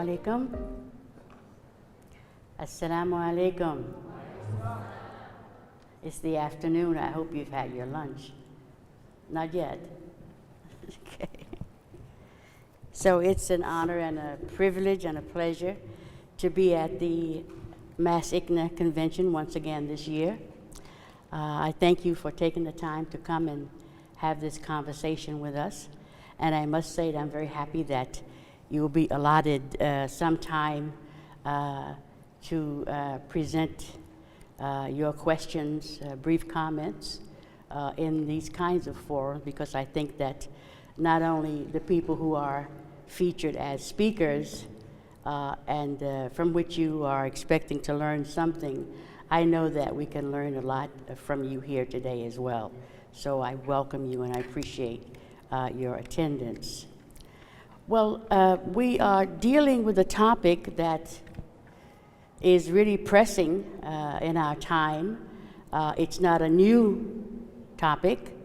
alaikum. Assalamu alaikum. It's the afternoon. I hope you've had your lunch. Not yet. Okay. So it's an honor and a privilege and a pleasure to be at the MAS-ICNA Convention once again this year. I thank you for taking the time to come and have this conversation with us. And I must say that I'm very happy that you will be allotted some time to present your questions, brief comments in these kinds of forums, because I think that not only the people who are featured as speakers and from which you are expecting to learn something, I know that we can learn a lot from you here today as well. So I welcome you and I appreciate your attendance. Well, we are dealing with a topic that is really pressing in our time. It's not a new topic,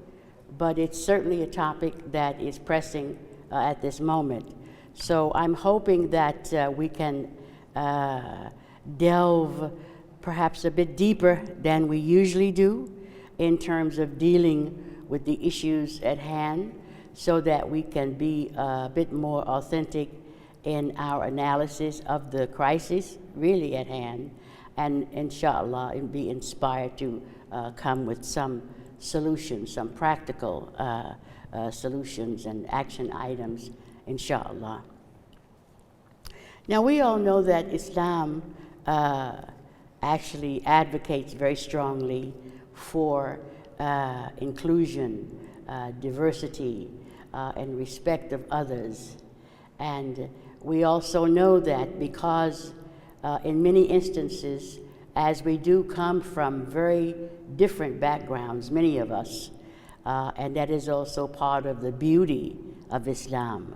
but it's certainly a topic that is pressing at this moment. So I'm hoping that we can delve perhaps a bit deeper than we usually do in terms of dealing with the issues at hand, so that we can be a bit more authentic in our analysis of the crisis really at hand, and inshallah be inspired to come with some solutions, some practical solutions and action items, inshallah. Now we all know that Islam actually advocates very strongly for inclusion, diversity, and respect of others. And we also know that because in many instances, as we do come from very different backgrounds, many of us, and that is also part of the beauty of Islam,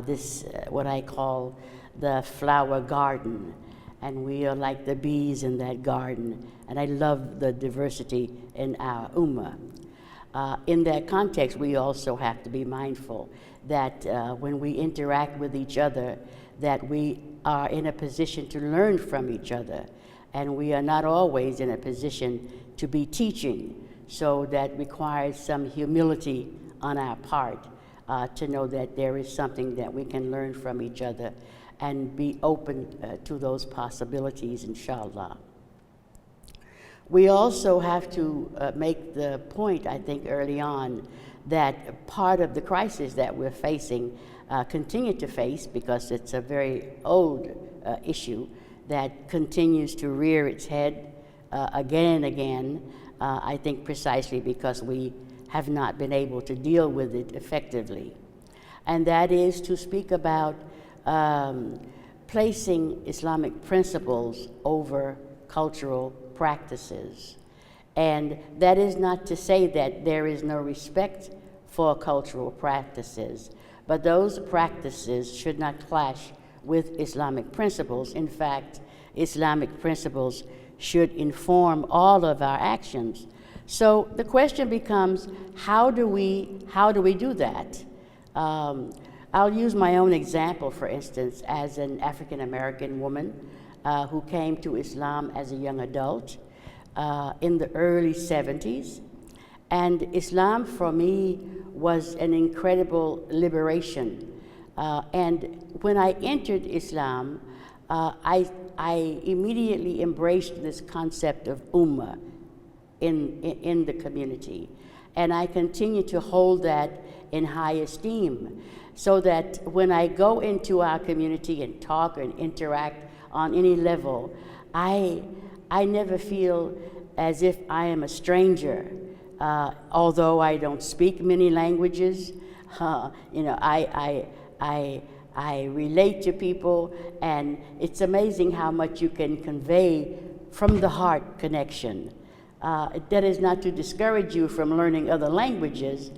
this what I call the flower garden, and we are like the bees in that garden, and I love the diversity in our ummah. In that context, we also have to be mindful that when we interact with each other, that we are in a position to learn from each other, and we are not always in a position to be teaching. So that requires some humility on our part to know that there is something that we can learn from each other and be open to those possibilities, inshallah. We also have to make the point, I think, early on, that part of the crisis that we're facing, continue to face, because it's a very old issue that continues to rear its head again and again, I think precisely because we have not been able to deal with it effectively. And that is to speak about placing Islamic principles over cultural practices. And that is not to say that there is no respect for cultural practices, but those practices should not clash with Islamic principles. In fact, Islamic principles should inform all of our actions. So the question becomes, how do we do that? I'll use my own example, for instance, as an African-American woman who came to Islam as a young adult in the early 70s. And Islam for me was an incredible liberation. And when I entered Islam, I immediately embraced this concept of ummah in the community. And I continue to hold that in high esteem, so that when I go into our community and talk and interact on any level, I never feel as if I am a stranger. Although I don't speak many languages, you know, I relate to people, and it's amazing how much you can convey from the heart connection. That is not to discourage you from learning other languages.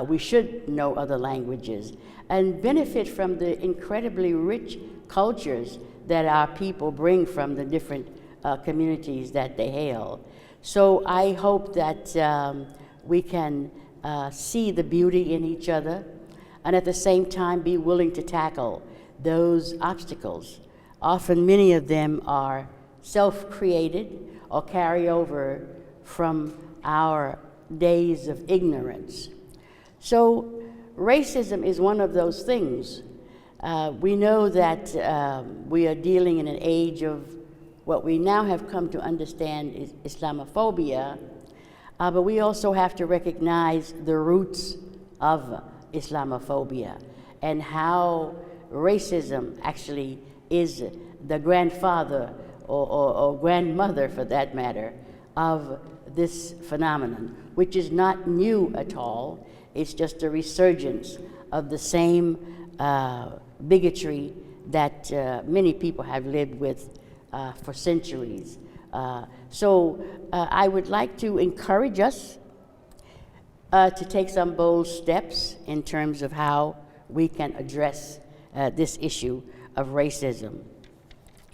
We should know other languages and benefit from the incredibly rich cultures that our people bring from the different communities that they hail. So I hope that we can see the beauty in each other, and at the same time be willing to tackle those obstacles. Often many of them are self-created or carry over from our days of ignorance. So racism is one of those things. We know that we are dealing in an age of what we now have come to understand is Islamophobia, but we also have to recognize the roots of Islamophobia and how racism actually is the grandfather or grandmother, for that matter, of this phenomenon, which is not new at all. It's just a resurgence of the same bigotry that many people have lived with for centuries. So I would like to encourage us to take some bold steps in terms of how we can address this issue of racism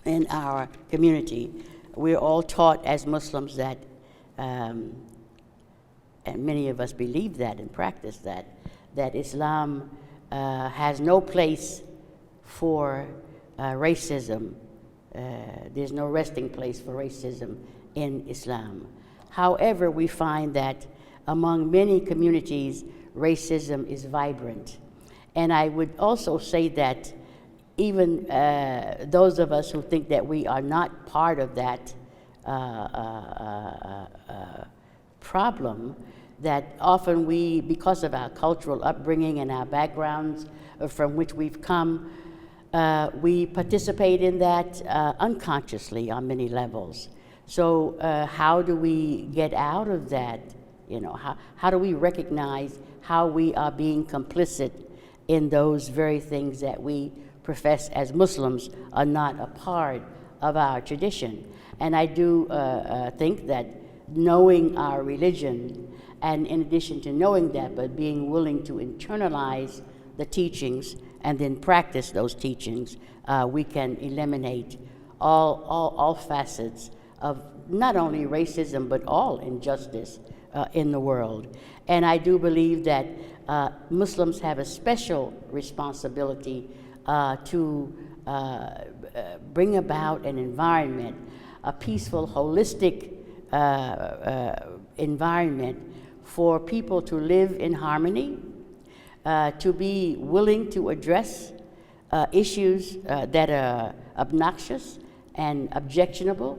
in our community. We're all taught as Muslims that, and many of us believe that and practice that, that Islam has no place for racism. There's no resting place for racism in Islam. However, we find that among many communities, racism is vibrant. And I would also say that even those of us who think that we are not part of that problem, that often we, because of our cultural upbringing and our backgrounds from which we've come, we participate in that unconsciously on many levels. So how do we get out of that? You know, how do we recognize how we are being complicit in those very things that we profess as Muslims are not a part of our tradition? And I do think that knowing our religion, and in addition to knowing that, but being willing to internalize the teachings and then practice those teachings, we can eliminate all facets of not only racism, but all injustice in the world. And I do believe that Muslims have a special responsibility to bring about an environment, a peaceful, holistic environment for people to live in harmony, to be willing to address issues that are obnoxious and objectionable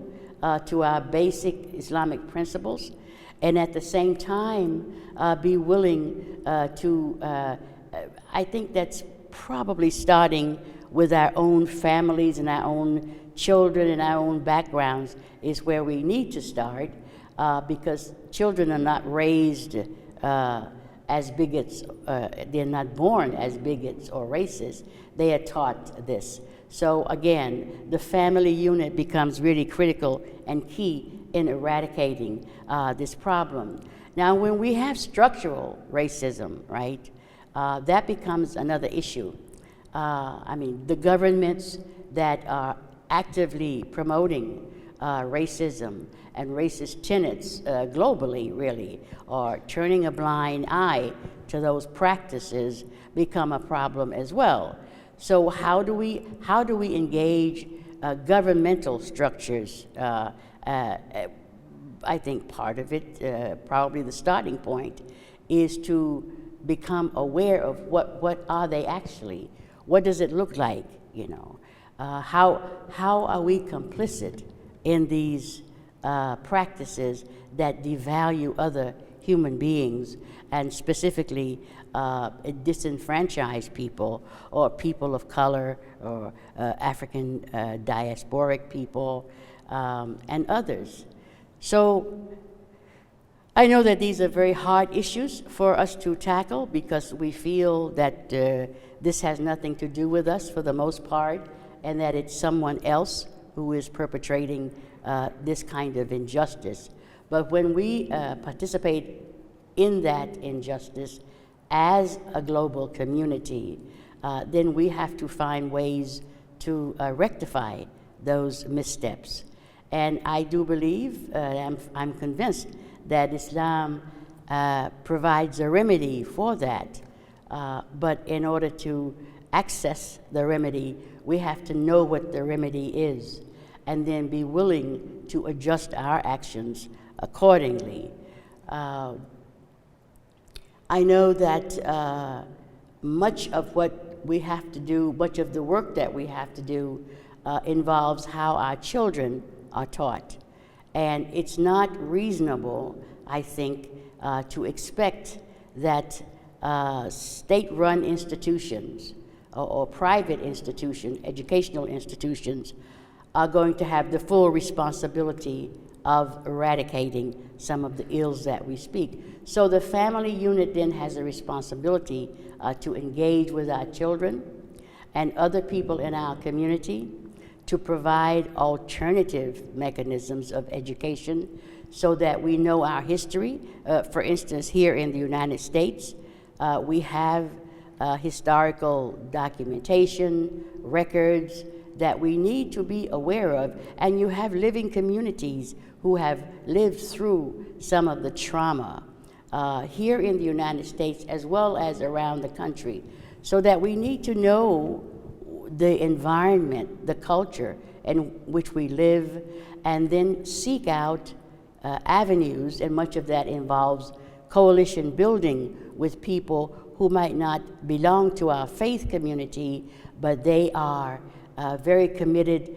to our basic Islamic principles, and at the same time be willing to, I think that's probably starting with our own families and our own children and our own backgrounds is where we need to start, because children are not raised as bigots, they're not born as bigots or racists, they are taught this. So again, the family unit becomes really critical and key in eradicating this problem. Now, when we have structural racism, right, that becomes another issue. I mean, the governments that are actively promoting racism and racist tenets globally, really, or turning a blind eye to those practices become a problem as well. So how do we engage governmental structures? I think part of it, probably the starting point, is to become aware of what are they actually? What does it look like? You know, how are we complicit in these practices that devalue other human beings, and specifically disenfranchised people or people of color or African diasporic people and others. So I know that these are very hard issues for us to tackle because we feel that this has nothing to do with us for the most part, and that it's someone else who is perpetrating this kind of injustice. But when we participate in that injustice as a global community, then we have to find ways to rectify those missteps. And I do believe, I'm convinced that Islam provides a remedy for that. But in order to access the remedy, we have to know what the remedy is and then be willing to adjust our actions accordingly. I know that much of what we have to do, much of the work that we have to do involves how our children are taught. And it's not reasonable, I think, to expect that state-run institutions or private institutions, educational institutions, are going to have the full responsibility of eradicating some of the ills that we speak. So the family unit then has a responsibility to engage with our children and other people in our community to provide alternative mechanisms of education so that we know our history. For instance, here in the United States, we have historical documentation, records that we need to be aware of, and you have living communities who have lived through some of the trauma here in the United States as well as around the country, so that we need to know the environment, the culture in which we live, and then seek out avenues, and much of that involves coalition building with people who might not belong to our faith community, but they are very committed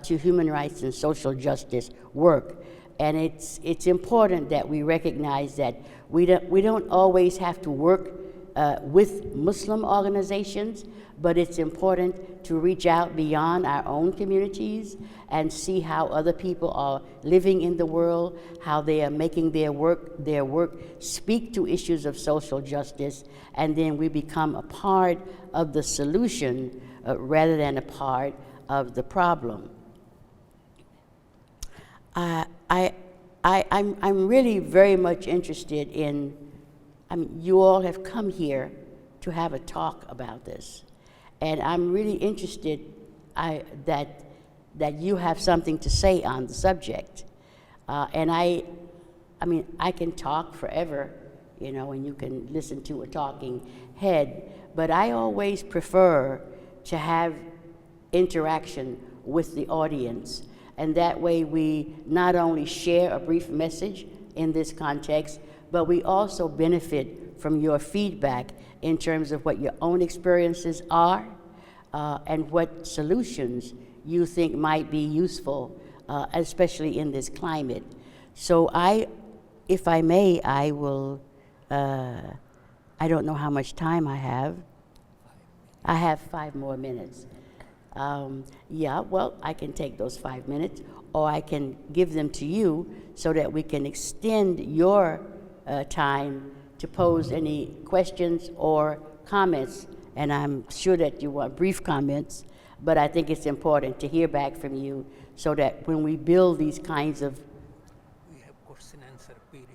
to human rights and social justice work. And it's important that we recognize that we don't always have to work with Muslim organizations, but it's important to reach out beyond our own communities and see how other people are living in the world, how they are making their work speak to issues of social justice, and then we become a part of the solution rather than a part of the problem. I'm really very much interested in, you all have come here to have a talk about this. And I'm really interested that you have something to say on the subject. And I can talk forever, and you can listen to a talking head, but I always prefer to have interaction with the audience. And that way we not only share a brief message in this context, but we also benefit from your feedback in terms of what your own experiences are and what solutions you think might be useful, especially in this climate. So if I may, I will, I don't know how much time I have. I have 5 more minutes. Yeah, well, I can take those 5 minutes, or I can give them to you so that we can extend your time to pose any questions or comments. And I'm sure that you want brief comments, but I think it's important to hear back from you so that when we build these kinds of... We have question answer period.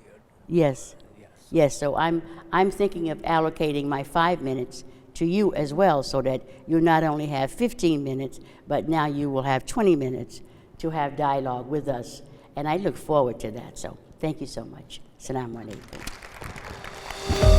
Yes. Yes. Yes, so I'm thinking of allocating my 5 minutes to you as well, so that you not only have 15 minutes, but now you will have 20 minutes to have dialogue with us. And I look forward to that. So thank you so much. Assalamu alaikum.